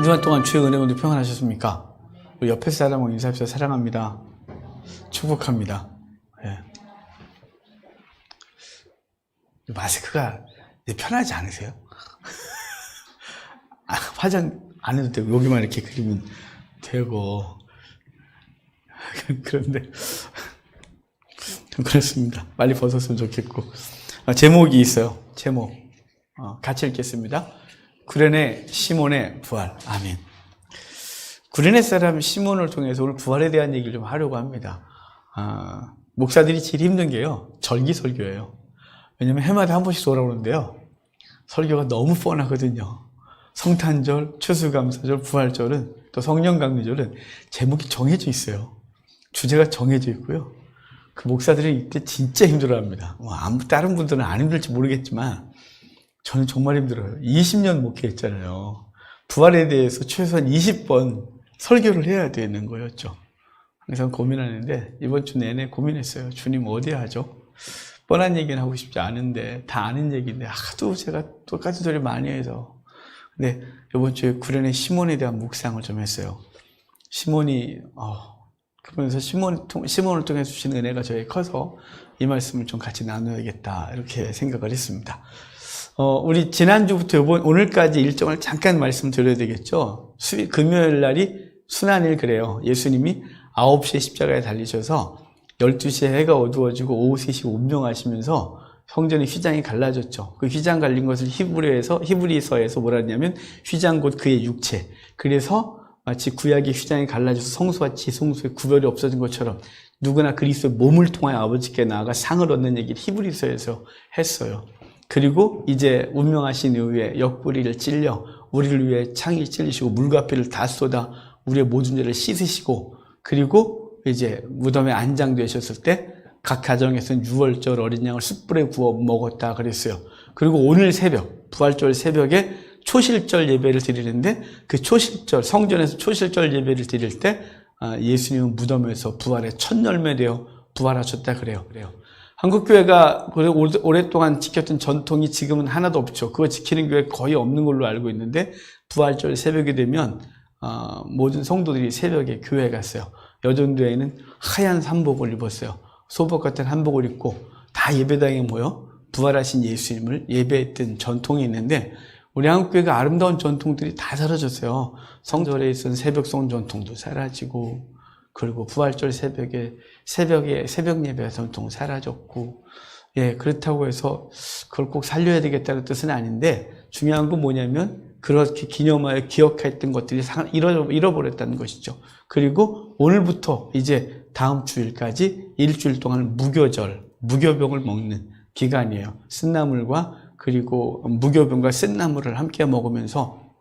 한 주간 동안 주의 은혜 가운데 평안하셨습니까? 우리 옆에 사람하고 인사합시다. 사랑합니다. 축복합니다. 예. 마스크가 편하지 않으세요? 화장 안 해도 되고 여기만 이렇게 그리면 되고 그런데 그렇습니다. 빨리 벗었으면 좋겠고. 제목이 있어요. 제목 같이 읽겠습니다. 구레네 시몬의 부활. 아멘. 구레네 사람 시몬을 통해서 오늘 부활에 대한 얘기를 좀 하려고 합니다. 목사들이 제일 힘든 게요, 절기설교예요. 왜냐면 해마다 한 번씩 돌아오는데요, 설교가 너무 뻔하거든요. 성탄절, 추수감사절, 부활절은, 또 성령강림절은 제목이 정해져 있어요. 주제가 정해져 있고요. 그 목사들은 이때 진짜 힘들어합니다. 다른 분들은 안 힘들지 모르겠지만 저는 정말 힘들어요. 20년 목회했잖아요. 부활에 대해서 최소한 20번 설교를 해야 되는 거였죠. 항상 고민하는데 이번 주 내내 고민했어요. 주님 어디에 하죠? 뻔한 얘기는 하고 싶지 않은데, 다 아는 얘기인데 하도 제가 똑같은 소리 많이 해서. 근데 이번 주에 구레네 시몬에 대한 묵상을 좀 했어요. 시몬이 그러면서 시몬을 통해 주시는 은혜가 저에게 커서 이 말씀을 좀 같이 나눠야겠다, 이렇게 생각을 했습니다. 우리 지난주부터 오늘까지 일정을 잠깐 말씀드려야 되겠죠. 금요일 날이 순환일 그래요. 예수님이 9시에 십자가에 달리셔서 12시에 해가 어두워지고 오후 3시에 운명하시면서 성전의 휘장이 갈라졌죠. 그 휘장 갈린 것을 히브리서에서 뭐라 하냐면 휘장 곧 그의 육체. 그래서 마치 구약의 휘장이 갈라져서 성소와 지성소의 구별이 없어진 것처럼 누구나 그리스도의 몸을 통하여 아버지께 나아가 상을 얻는 얘기를 히브리서에서 했어요. 그리고 이제 운명하신 이후에 옆구리를 찔려 우리를 위해 창이 찔리시고 물과 피를 다 쏟아 우리의 모든 죄를 씻으시고, 그리고 이제 무덤에 안장되셨을 때 각 가정에서는 유월절 어린 양을 숯불에 구워 먹었다 그랬어요. 그리고 오늘 새벽, 부활절 새벽에 초실절 예배를 드리는데, 그 초실절, 성전에서 초실절 예배를 드릴 때 예수님은 무덤에서 부활의 첫 열매되어 부활하셨다 그래요. 한국교회가 오랫동안 지켰던 전통이 지금은 하나도 없죠. 그거 지키는 교회 거의 없는 걸로 알고 있는데, 부활절 새벽이 되면 모든 성도들이 새벽에 교회에 갔어요. 여전도에는 하얀 한복을 입었어요. 소복 같은 한복을 입고 다 예배당에 모여 부활하신 예수님을 예배했던 전통이 있는데, 우리 한국교회가 아름다운 전통들이 다 사라졌어요. 성절에 있었던 새벽송 전통도 사라지고, 그리고 부활절 새벽 예배 전통 사라졌고, 그렇다고 해서 그걸 꼭 살려야 되겠다는 뜻은 아닌데, 중요한 건 뭐냐면 그렇게 기념하여 기억했던 것들이 잃어버렸다는 것이죠. 그리고 오늘부터 이제 다음 주일까지 일주일 동안 무교병을 먹는 기간이에요. 쓴나물과 그리고 무교병과 쓴나물을 함께 먹으면서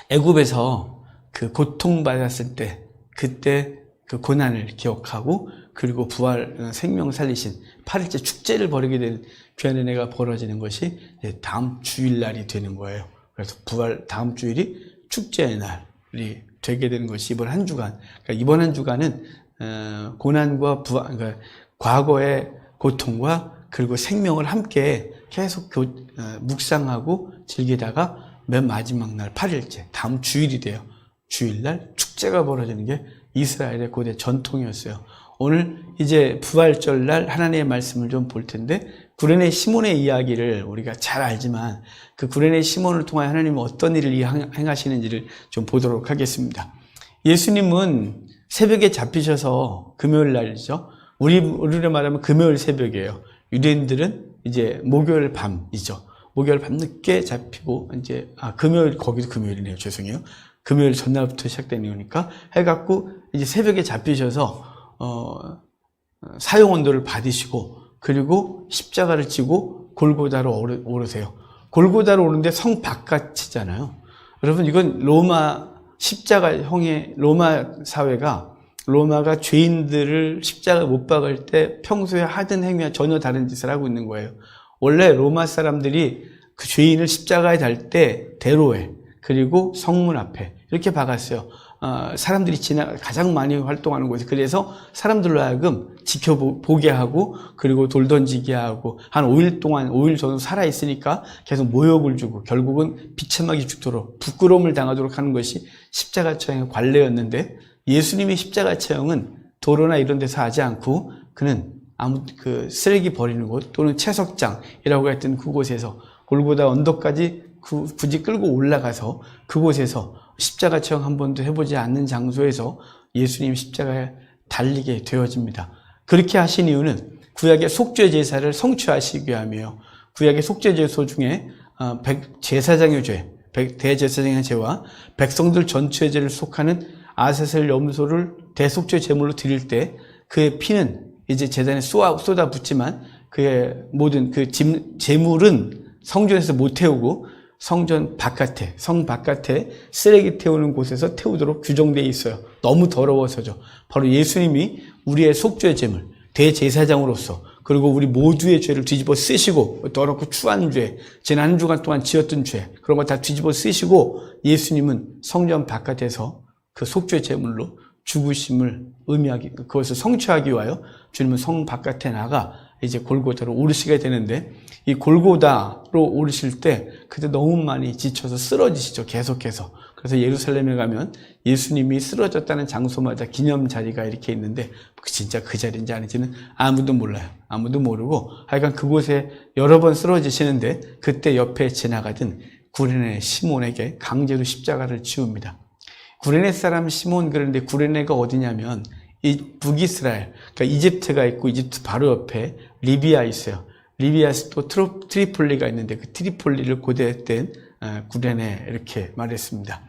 애굽에서 그 고통받았을 때, 그때 그 고난을 기억하고, 그리고 부활 생명 살리신 8일째 축제를 벌이게 된 귀한 은혜가 벌어지는 것이 다음 주일날이 되는 거예요. 그래서 부활 다음 주일이 축제의 날이 되게 되는 것이 이번 한 주간. 그러니까 이번 한 주간은 고난과 부활, 그러니까 과거의 고통과 그리고 생명을 함께 계속 묵상하고 즐기다가 맨 마지막 날 8일째, 다음 주일이 돼요. 주일날 축제가 벌어지는 게 이스라엘의 고대 전통이었어요. 오늘 이제 부활절 날 하나님의 말씀을 좀 볼 텐데, 구레네 시몬의 이야기를 우리가 잘 알지만 그 구레네 시몬을 통해 하나님은 어떤 일을 행하시는지를 좀 보도록 하겠습니다. 예수님은 새벽에 잡히셔서 금요일 날이죠. 우리로 말하면 금요일 새벽이에요. 유대인들은 이제 목요일 밤이죠. 목요일 밤 늦게 잡히고, 이제 금요일, 거기도 금요일이네요. 죄송해요. 금요일 전날부터 시작되는 거니까 해갖고 이제 새벽에 잡히셔서 사형언도를 받으시고, 그리고 십자가를 지고 골고다로 오르세요. 골고다로 오는데 성 바깥이잖아요. 여러분, 이건 로마 십자가형의 로마 사회가, 로마가 죄인들을 십자가에 못 박을 때 평소에 하던 행위와 전혀 다른 짓을 하고 있는 거예요. 원래 로마 사람들이 그 죄인을 십자가에 달 때 대로에, 그리고 성문 앞에 이렇게 박았어요. 사람들이 가장 많이 활동하는 곳이, 그래서 사람들로 하여금 지켜보게 하고, 그리고 돌 던지게 하고, 한 5일 동안, 5일 정도 살아있으니까 계속 모욕을 주고, 결국은 비참하게 죽도록, 부끄러움을 당하도록 하는 것이 십자가 처형의 관례였는데, 예수님의 십자가 처형은 도로나 이런 데서 하지 않고, 그는 그 쓰레기 버리는 곳, 또는 채석장이라고 했던 그곳에서, 골고다 언덕까지 굳이 끌고 올라가서, 그곳에서 십자가 처형 한 번도 해보지 않는 장소에서 예수님 십자가에 달리게 되어집니다. 그렇게 하신 이유는 구약의 속죄 제사를 성취하시기 위함이에요. 구약의 속죄 제소 중에 제사장의 죄, 대제사장의 죄와 백성들 전체의 죄를 속하는 아세셀 염소를 대속죄 제물로 드릴 때 그의 피는 이제 제단에 쏟아 붓지만 그의 모든 그 제물은 성전에서 못 태우고 성전 바깥에, 성 바깥에 쓰레기 태우는 곳에서 태우도록 규정되어 있어요. 너무 더러워서죠. 바로 예수님이 우리의 속죄 제물, 대제사장으로서, 그리고 우리 모두의 죄를 뒤집어 쓰시고, 더럽고 추한 죄, 지난 한 주간 동안 지었던 죄, 그런 거 다 뒤집어 쓰시고, 예수님은 성전 바깥에서 그 속죄 제물로 죽으심을 그것을 성취하기 위하여 주님은 성 바깥에 나가 이제 골고다로 오르시게 되는데, 이 골고다로 오르실 때 그때 너무 많이 지쳐서 쓰러지시죠. 계속해서. 그래서 예루살렘에 가면 예수님이 쓰러졌다는 장소마다 기념 자리가 이렇게 있는데 진짜 그 자리인지 아닌지는 아무도 몰라요. 아무도 모르고 하여간 그곳에 여러 번 쓰러지시는데 그때 옆에 지나가던 구레네 시몬에게 강제로 십자가를 지웁니다. 구레네 사람 시몬, 그런데 구레네가 어디냐면 이 북이스라엘, 그러니까 이집트가 있고 이집트 바로 옆에 리비아 있어요. 리비아에서 또 트리폴리가 있는데 그 트리폴리를 고대했던 구레네 이렇게 말했습니다.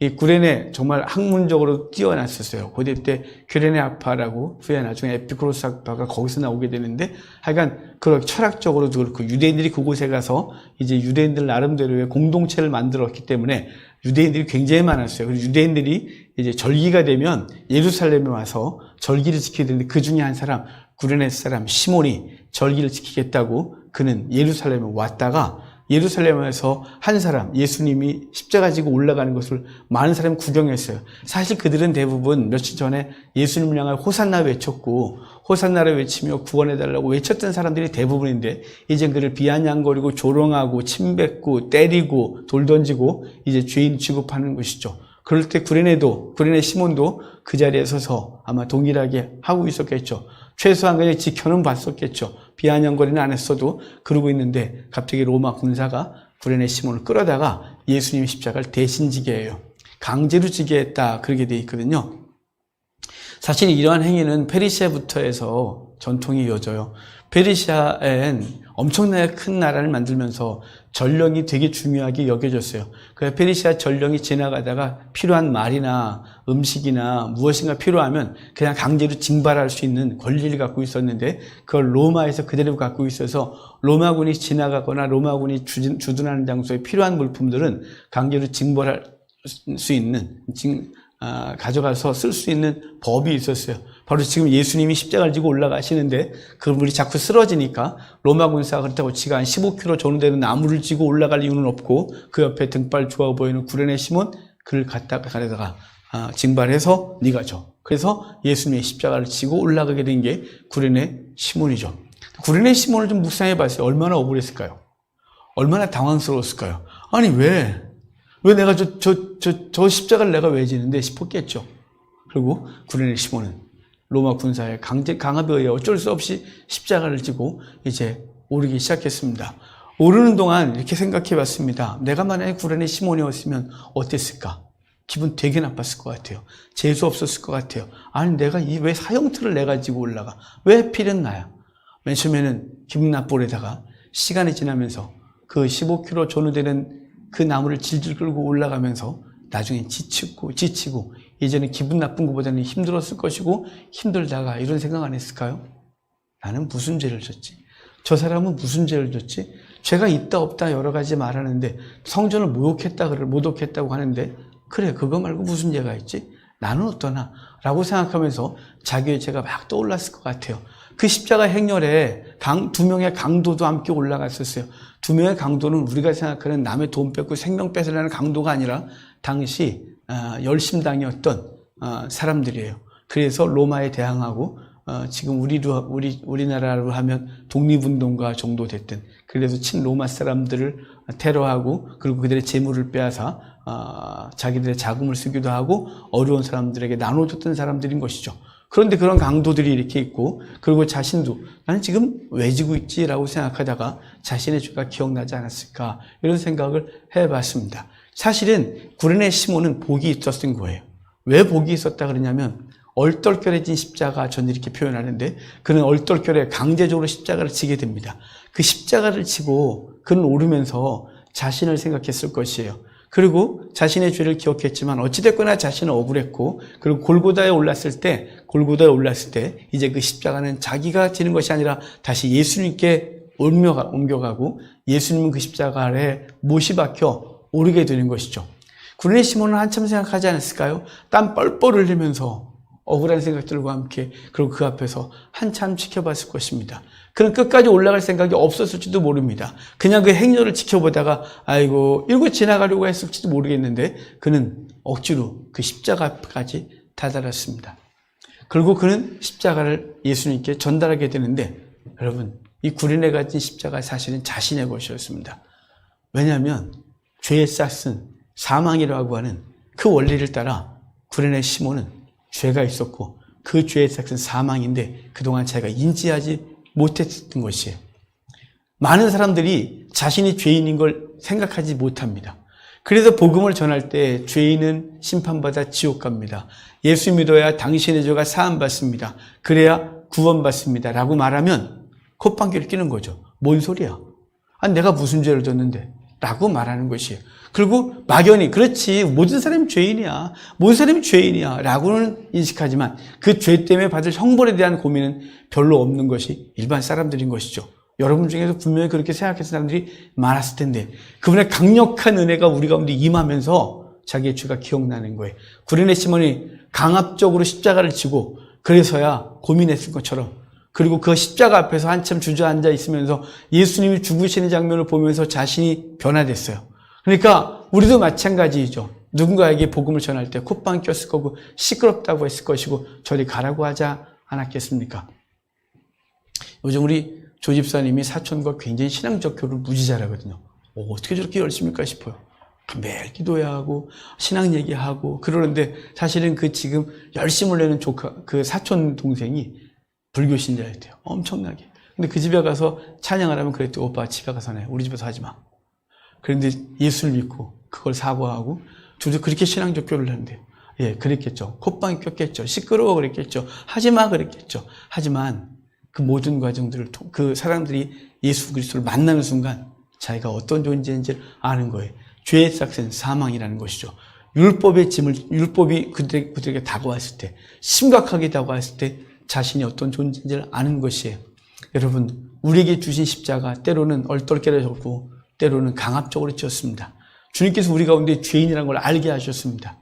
이 구레네 정말 학문적으로 뛰어났었어요. 고대 때 규레네 아파라고 후에 나중에 에피쿠로스 아파가 거기서 나오게 되는데 하여간 그렇게 철학적으로도 그렇고 유대인들이 그곳에 가서 이제 유대인들 나름대로의 공동체를 만들었기 때문에 유대인들이 굉장히 많았어요. 그리고 유대인들이 이제 절기가 되면 예루살렘에 와서 절기를 지켜야 되는데 그 중에 한 사람, 구레네 사람 시몬이 절기를 지키겠다고 그는 예루살렘에 왔다가 예루살렘에서 한 사람, 예수님이 십자가 지고 올라가는 것을 많은 사람이 구경했어요. 사실 그들은 대부분 며칠 전에 예수님을 향해 호산나 외쳤고 호산나를 외치며 구원해달라고 외쳤던 사람들이 대부분인데 이제 그를 비아냥거리고 조롱하고 침뱉고 때리고 돌 던지고 이제 죄인 취급하는 것이죠. 그럴 때 구레네 시몬도 그 자리에 서서 아마 동일하게 하고 있었겠죠. 최소한 그냥 지켜는 봤었겠죠. 비아냥거리는 안 했어도 그러고 있는데 갑자기 로마 군사가 구레네 시몬을 끌어다가 예수님 십자가를 대신 지게 해요. 강제로 지게 했다 그렇게 돼 있거든요. 사실 이러한 행위는 페르시아부터 해서 전통이 이어져요. 페르시아엔 엄청나게 큰 나라를 만들면서 전령이 되게 중요하게 여겨졌어요. 그래서 페르시아 전령이 지나가다가 필요한 말이나 음식이나 무엇인가 필요하면 그냥 강제로 징발할 수 있는 권리를 갖고 있었는데 그걸 로마에서 그대로 갖고 있어서 로마군이 지나가거나 로마군이 주둔하는 장소에 필요한 물품들은 강제로 징벌할 수 있는 가져가서 쓸 수 있는 법이 있었어요. 바로 지금 예수님이 십자가를 지고 올라가시는데 그분이 자꾸 쓰러지니까 로마 군사가 그렇다고 지가 한 15km 정도 되는 나무를 지고 올라갈 이유는 없고 그 옆에 등발 좋아 보이는 구레네 시몬 그를 가다가 징발해서 네가 줘. 그래서 예수님의 십자가를 지고 올라가게 된 게 구레네 시몬이죠. 구레네 시몬을 좀 묵상해 봤어요. 얼마나 억울했을까요? 얼마나 당황스러웠을까요? 아니 왜 내가 저 십자가를 내가 왜 지는데 싶었겠죠. 그리고 구레네 시몬은 로마 군사의 강압에 의해 어쩔 수 없이 십자가를 지고 이제 오르기 시작했습니다. 오르는 동안 이렇게 생각해 봤습니다. 내가 만약에 구레네 시몬이었으면 어땠을까? 기분 되게 나빴을 것 같아요. 재수 없었을 것 같아요. 아니 내가 왜 사형틀을 내가 지고 올라가? 왜 필은 나야? 맨 처음에는 기분 나쁘려다가 시간이 지나면서 그 15km 전후되는 그 나무를 질질 끌고 올라가면서 나중에 지치고 이제는 기분 나쁜 것보다는 힘들었을 것이고 힘들다가 이런 생각 안 했을까요? 나는 무슨 죄를 졌지? 저 사람은 무슨 죄를 졌지? 죄가 있다 없다 여러 가지 말하는데 성전을 모독했다고 하는데 그래 그거 말고 무슨 죄가 있지? 나는 어떠나? 라고 생각하면서 자기의 죄가 막 떠올랐을 것 같아요. 그 십자가 행렬에 두 명의 강도도 함께 올라갔었어요. 두 명의 강도는 우리가 생각하는 남의 돈 뺏고 생명 뺏으려는 강도가 아니라 당시 열심당이었던 사람들이에요. 그래서 로마에 대항하고 지금 우리나라로 하면 독립운동가 정도 됐든, 그래서 친로마 사람들을 테러하고 그리고 그들의 재물을 빼앗아 자기들의 자금을 쓰기도 하고 어려운 사람들에게 나눠줬던 사람들인 것이죠. 그런데 그런 강도들이 이렇게 있고, 그리고 자신도 나는 지금 왜 지고 있지라고 생각하다가 자신의 죄가 기억나지 않았을까, 이런 생각을 해봤습니다. 사실은 구레네 시몬은 복이 있었던 거예요. 왜 복이 있었다 그러냐면, 얼떨결해진 십자가, 저는 이렇게 표현하는데, 그는 얼떨결에 강제적으로 십자가를 지게 됩니다. 그 십자가를 지고 그는 오르면서 자신을 생각했을 것이에요. 그리고 자신의 죄를 기억했지만 어찌됐거나 자신은 억울했고, 그리고 골고다에 올랐을 때 이제 그 십자가는 자기가 지는 것이 아니라 다시 예수님께 옮겨가고, 예수님은 그 십자가 아래 못이 박혀 오르게 되는 것이죠. 구레네 시몬은 한참 생각하지 않았을까요? 땀 뻘뻘 흘리면서 억울한 생각들과 함께, 그리고 그 앞에서 한참 지켜봤을 것입니다. 그는 끝까지 올라갈 생각이 없었을지도 모릅니다. 그냥 그 행렬을 지켜보다가 아이고 이러고 지나가려고 했을지도 모르겠는데, 그는 억지로 그 십자가 앞까지 다다랐습니다. 그리고 그는 십자가를 예수님께 전달하게 되는데, 여러분, 이 구레네가 가진 십자가 사실은 자신의 것이었습니다. 왜냐하면 죄의 싹은 사망이라고 하는 그 원리를 따라 구레네 시몬은 죄가 있었고, 그 죄의 싹은 사망인데 그동안 자기가 인지하지 못했던 것이에요. 많은 사람들이 자신이 죄인인 걸 생각하지 못합니다. 그래서 복음을 전할 때 죄인은 심판받아 지옥 갑니다. 예수 믿어야 당신의 죄가 사함받습니다. 그래야 구원받습니다. 라고 말하면 콧방귀를 끼는 거죠. 뭔 소리야? 내가 무슨 죄를 졌는데? 라고 말하는 것이에요. 그리고 막연히 그렇지, 모든 사람이 죄인이야, 모든 사람이 죄인이야 라고는 인식하지만 그 죄 때문에 받을 형벌에 대한 고민은 별로 없는 것이 일반 사람들인 것이죠. 여러분 중에서 분명히 그렇게 생각했던 사람들이 많았을 텐데, 그분의 강력한 은혜가 우리 가운데 임하면서 자기의 죄가 기억나는 거예요. 구레네 시몬이 강압적으로 십자가를 지고 그래서야 고민했을 것처럼, 그리고 그 십자가 앞에서 한참 주저앉아 있으면서 예수님이 죽으시는 장면을 보면서 자신이 변화됐어요. 그러니까 우리도 마찬가지이죠. 누군가에게 복음을 전할 때 콧방 꼈을 거고 시끄럽다고 했을 것이고 저리 가라고 하지 않았겠습니까? 요즘 우리 조 집사님이 사촌과 굉장히 신앙적 교류를 무지 잘하거든요. 어떻게 저렇게 열심일까 싶어요. 매일 기도해야 하고 신앙 얘기하고 그러는데, 사실은 그 지금 열심을 내는 그 사촌 동생이 불교 신자였대요. 엄청나게. 근데 그 집에 가서 찬양을 하면 그랬대. 오빠 집에 가서 해. 우리 집에서 하지 마. 그런데 예수를 믿고 그걸 사과하고 둘이 그렇게 신앙적 교류를 하는데요. 예, 그랬겠죠. 콧방이 꼈겠죠. 시끄러워 그랬겠죠. 하지 마 그랬겠죠. 하지만 그 모든 과정들을 그 사람들이 예수 그리스도를 만나는 순간 자기가 어떤 존재인지를 아는 거예요. 죄의 싹은 사망이라는 것이죠. 율법이 그들에게 다가왔을 때, 심각하게 다가왔을 때 자신이 어떤 존재인지를 아는 것이에요. 여러분, 우리에게 주신 십자가 때로는 얼떨결해졌고 때로는 강압적으로 지었습니다. 주님께서 우리 가운데 죄인이라는 걸 알게 하셨습니다.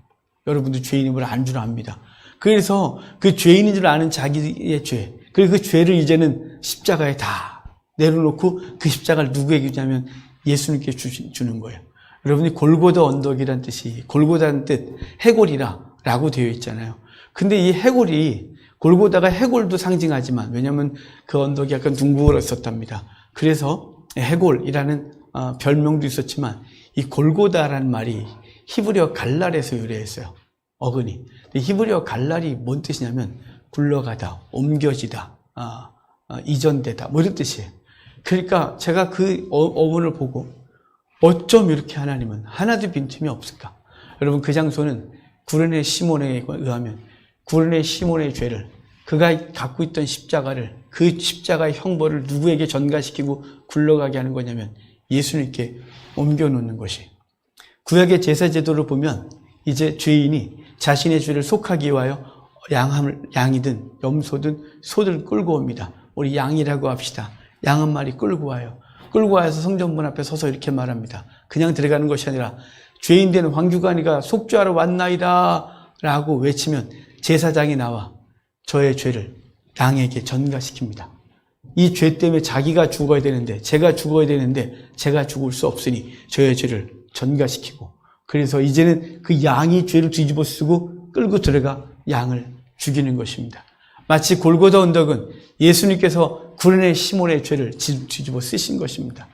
여러분도 죄인임을 안 줄 압니다. 그래서 그 죄인인 줄 아는 자기의 죄, 그리고 그 죄를 이제는 십자가에 다 내려놓고 그 십자가를 누구에게 주냐면 예수님께 주는 거예요. 여러분이 골고다 언덕이란 뜻이, 골고다는 뜻 해골이라고 되어 있잖아요. 근데 이 해골이, 골고다가 해골도 상징하지만, 왜냐하면 그 언덕이 약간 둥그랬었답니다. 그래서 해골이라는 별명도 있었지만, 이 골고다라는 말이 히브리어 갈랄에서 유래했어요. 어근이. 히브리어 갈랄이 뭔 뜻이냐면 굴러가다, 옮겨지다, 이전되다, 뭐 이런 뜻이에요. 그러니까 제가 그 어문을 보고 어쩜 이렇게 하나님은 하나도 빈틈이 없을까? 여러분, 그 장소는 구레네 시몬에 의하면 구레네 시몬의 죄를, 그가 갖고 있던 십자가를, 그 십자가의 형벌을 누구에게 전가시키고 굴러가게 하는 거냐면 예수님께 옮겨놓는 것이. 구약의 제사 제도를 보면 이제 죄인이 자신의 죄를 속하기 위하여 양이든 염소든 소를 끌고 옵니다. 우리 양이라고 합시다. 양 한 마리 끌고 와요. 끌고 와서 성전문 앞에 서서 이렇게 말합니다. 그냥 들어가는 것이 아니라 죄인 된 황규관이가 속죄하러 왔나이다 라고 외치면 제사장이 나와 저의 죄를 양에게 전가시킵니다. 이 죄 때문에 자기가 죽어야 되는데, 제가 죽어야 되는데 제가 죽을 수 없으니 저의 죄를 전가시키고, 그래서 이제는 그 양이 죄를 뒤집어 쓰고 끌고 들어가 양을 죽이는 것입니다. 마치 골고다 언덕은 예수님께서 구레네 시몬의 죄를 뒤집어 쓰신 것입니다.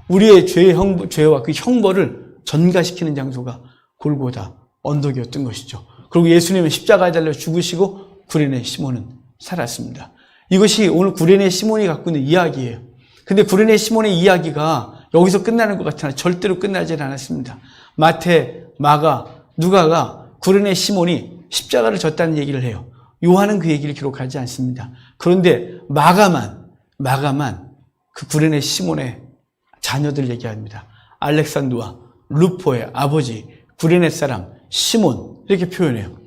우리의 죄와 그 형벌을 전가시키는 장소가 골고다 언덕이었던 것이죠. 그리고 예수님은 십자가에 달려 죽으시고 구레네 시몬은 살았습니다. 이것이 오늘 구레네 시몬이 갖고 있는 이야기예요. 근데 구레네 시몬의 이야기가 여기서 끝나는 것 같으나 절대로 끝나지 않았습니다. 마태, 마가, 누가가 구레네 시몬이 십자가를 졌다는 얘기를 해요. 요한은 그 얘기를 기록하지 않습니다. 그런데 마가만 그 구레네 시몬의 자녀들 얘기합니다. 알렉산더와 루포의 아버지 구레네 사람 시몬 이렇게 표현해요.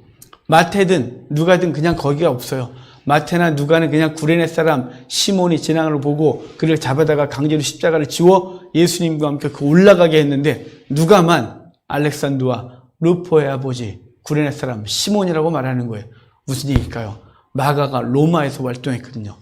마태든 누가든 그냥 거기가 없어요. 마태나 누가는 그냥 구레네 사람 시몬이 지나가는 걸 보고 그를 잡아다가 강제로 십자가를 지워 예수님과 함께 그 올라가게 했는데 누가만 알렉산더와 루포의 아버지 구레네 사람 시몬이라고 말하는 거예요. 무슨 얘기일까요? 마가가 로마에서 활동했거든요.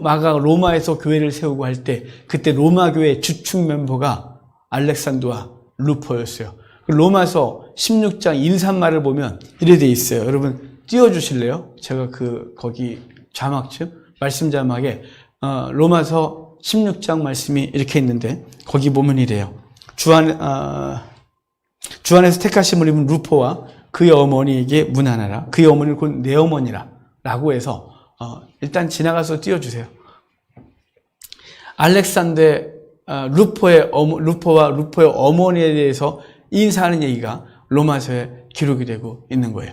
마가가 로마에서 교회를 세우고 할 때 그때 로마 교회 주축 멤버가 알렉산더와 루포였어요. 로마서 16장 인사말을 보면 이래 돼 있어요. 여러분 띄워주실래요? 제가 거기 자막쯤 말씀 자막에 로마서 16장 말씀이 이렇게 있는데 거기 보면 이래요. 주 안에서 택하심을 입은 루포와 그의 어머니에게 문안하라. 그의 어머니는 곧 내 어머니라 라고 해서 일단 지나가서 띄워주세요. 알렉산더 루포와 루포의 어머니에 대해서 인사하는 얘기가 로마서에 기록이 되고 있는 거예요.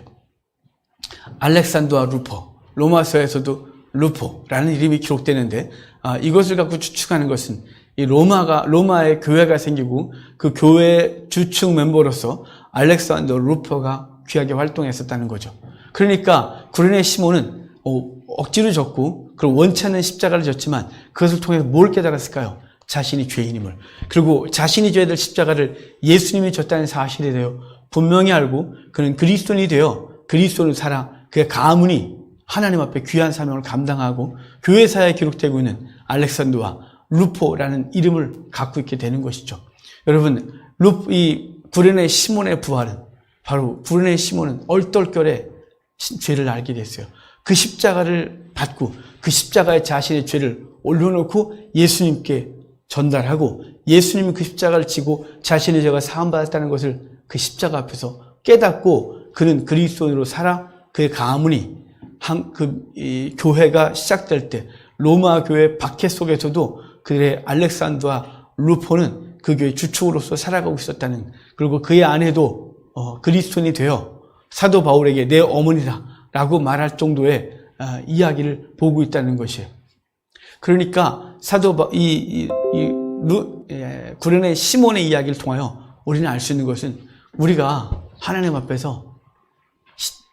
알렉산더와 루포, 로마서에서도 루포라는 이름이 기록되는데 이것을 갖고 추측하는 것은 이 로마의 교회가 생기고 그 교회 주축 멤버로서 알렉산더 루포가 귀하게 활동했었다는 거죠. 그러니까 구레네 시몬은 억지로 졌고 그리고 원치 않는 십자가를 졌지만 그것을 통해서 뭘 깨달았을까요? 자신이 죄인임을. 그리고 자신이 져야 될 십자가를 예수님이 졌다는 사실에 대해 분명히 알고 그는 그리스도인이 되어 그리스도를 살아 그의 가문이 하나님 앞에 귀한 사명을 감당하고 교회사에 기록되고 있는 알렉산더와 루포라는 이름을 갖고 있게 되는 것이죠. 여러분, 이 구레네 시몬의 부활은 바로 구레네 시몬은 얼떨결에 죄를 알게 됐어요. 그 십자가를 받고 그 십자가에 자신의 죄를 올려놓고 예수님께 전달하고 예수님이 그 십자가를 지고 자신의 죄가 사함받았다는 것을 그 십자가 앞에서 깨닫고 그는 그리스도인으로 살아 그의 가문이 이 교회가 시작될 때 로마 교회 박해 속에서도 그의 알렉산더와 루포는 그 교회 주축으로서 살아가고 있었다는, 그리고 그의 아내도 그리스도인이 되어 사도 바울에게 내 어머니라 라고 말할 정도의 이야기를 보고 있다는 것이에요. 그러니까 구레네 시몬의 이야기를 통하여 우리는 알 수 있는 것은 우리가 하나님 앞에서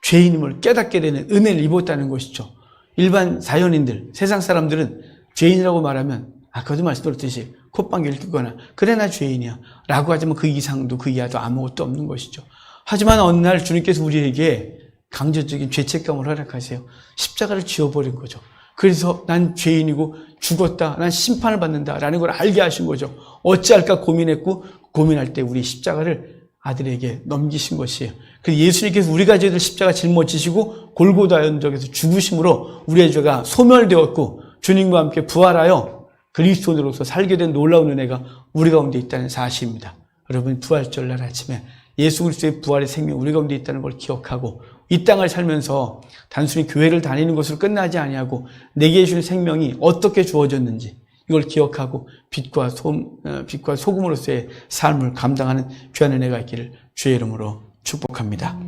죄인임을 깨닫게 되는 은혜를 입었다는 것이죠. 일반 자연인들, 세상 사람들은 죄인이라고 말하면 아까도 말씀드렸듯이 콧방귀를 뀌거나 그래 나 죄인이야 라고 하지만 그 이상도 그 이하도 아무것도 없는 것이죠. 하지만 어느 날 주님께서 우리에게 강제적인 죄책감을 허락하세요. 십자가를 지워버린 거죠. 그래서 난 죄인이고 죽었다, 난 심판을 받는다 라는 걸 알게 하신 거죠. 어찌할까 고민했고 고민할 때 우리 십자가를 아들에게 넘기신 것이에요. 그래서 예수님께서 우리가 져야 될 십자가 짊어지시고 골고다 언덕에서 죽으심으로 우리의 죄가 소멸되었고 주님과 함께 부활하여 그리스도인으로서 살게 된 놀라운 은혜가 우리 가운데 있다는 사실입니다. 여러분, 부활절날 아침에 예수 그리스도의 부활의 생명이 우리 가운데 있다는 걸 기억하고 이 땅을 살면서 단순히 교회를 다니는 것으로 끝나지 아니하고 내게 주신 생명이 어떻게 주어졌는지 이걸 기억하고 빛과 소금으로서의 삶을 감당하는 귀한 은혜가 있기를 주의 이름으로 축복합니다.